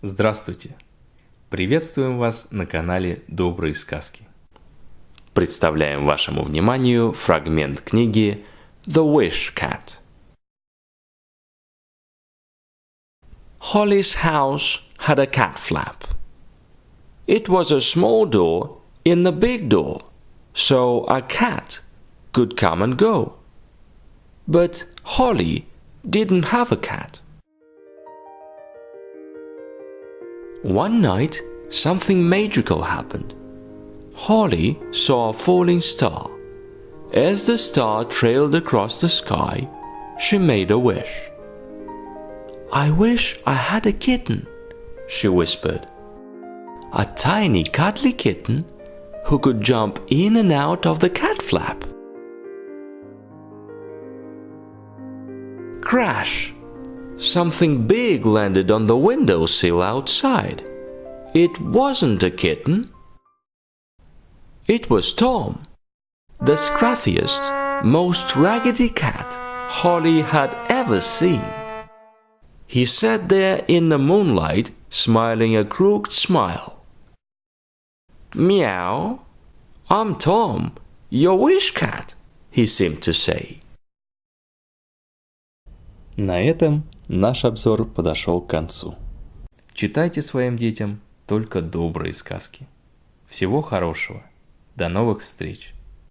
Здравствуйте! Приветствуем вас на канале Добрые сказки. Представляем вашему вниманию фрагмент книги The Wish Cat. Holly's house had a cat flap. It was a small door in the big door, so a cat could come and go. But Holly didn't have a cat. One night, something magical happened. Holly saw a falling star. As the star trailed across the sky, she made a wish. "I wish I had a kitten," she whispered. "A tiny cuddly kitten who could jump in and out of the cat flap." Crash! Something big landed on the windowsill outside. It wasn't a kitten. It was Tom, the scruffiest, most raggedy cat Holly had ever seen. He sat there in the moonlight, smiling a crooked smile. "Meow, I'm Tom, your wish cat," he seemed to say. На этом наш обзор подошел к концу. Читайте своим детям только добрые сказки. Всего хорошего. До новых встреч!